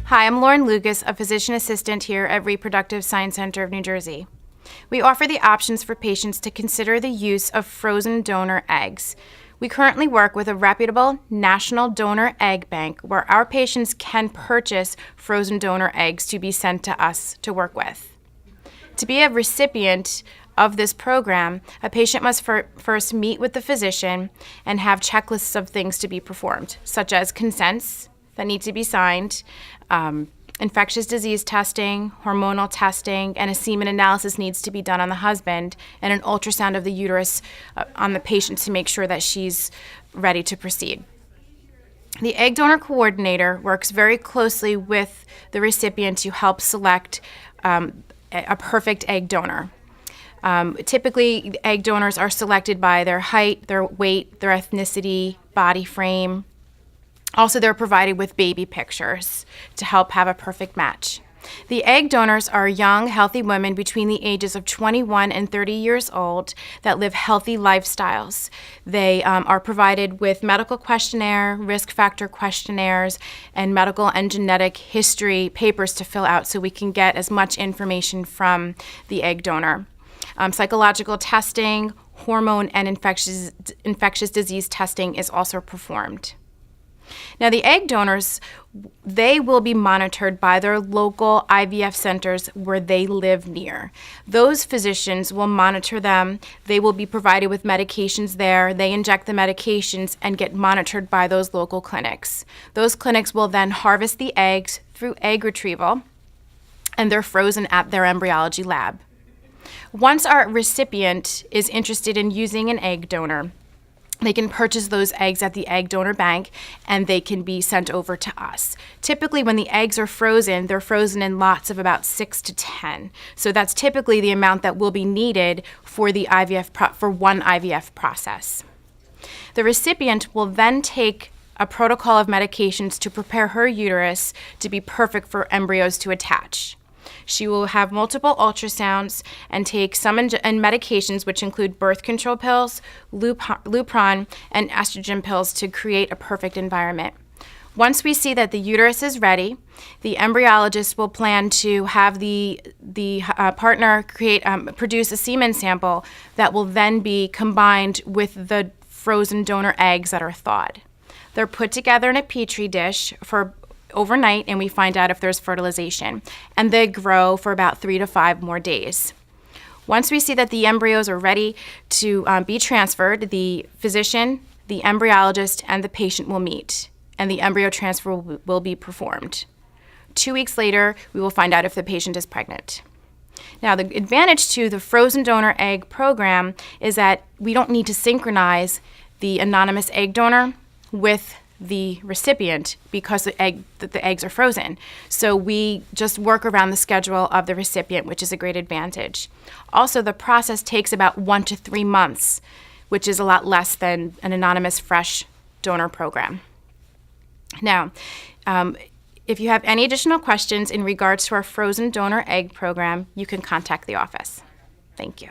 Hi, I'm Lauren Lucas, a physician assistant here at Reproductive Science Center of New Jersey. We offer the options for patients to consider the use of frozen donor eggs. We currently work with a reputable national donor egg bank where our patients can purchase frozen donor eggs to be sent to us to work with. To be a recipient of this program, a patient must first meet with the physician and have checklists of things to be performed, such as consents that need to be signed, infectious disease testing, hormonal testing, and a semen analysis needs to be done on the husband, and an ultrasound of the uterus on the patient to make sure that she's ready to proceed. The egg donor coordinator works very closely with the recipient to help select a perfect egg donor. Typically, egg donors are selected by their height, their weight, their ethnicity, body frame. Also, they're provided with baby pictures to help have a perfect match. The egg donors are young, healthy women between the ages of 21 and 30 years old that live healthy lifestyles. They are provided with medical questionnaire, risk factor questionnaires, and medical and genetic history papers to fill out so we can get as much information from the egg donor. Psychological testing, hormone and infectious disease testing is also performed. Now, the egg donors, they will be monitored by their local IVF centers where they live near. Those physicians will monitor them. They will be provided with medications there. They inject the medications and get monitored by those local clinics. Those clinics will then harvest the eggs through egg retrieval, and they're frozen at their embryology lab. Once our recipient is interested in using an egg donor, they can purchase those eggs at the egg donor bank and they can be sent over to us. Typically, when the eggs are frozen, they're frozen in lots of about 6 to 10. So that's typically the amount that will be needed for the for one IVF process. The recipient will then take a protocol of medications to prepare her uterus to be perfect for embryos to attach. She will have multiple ultrasounds and take some medications, which include birth control pills, Lupron, and estrogen pills to create a perfect environment. Once we see that the uterus is ready, the embryologist will plan to have the partner produce a semen sample that will then be combined with the frozen donor eggs that are thawed. They're put together in a petri dish for overnight, and we find out if there's fertilization, and they grow for about 3 to 5 more days. Once we see that the embryos are ready to be transferred, the physician, the embryologist, and the patient will meet, and the embryo transfer will be performed. 2 weeks later, we will find out if the patient is pregnant. Now, the advantage to the frozen donor egg program is that we don't need to synchronize the anonymous egg donor with the recipient because the eggs are frozen. So we just work around the schedule of the recipient, which is a great advantage. Also, the process takes about 1 to 3 months, which is a lot less than an anonymous fresh donor program. Now, if you have any additional questions in regards to our frozen donor egg program, you can contact the office. Thank you.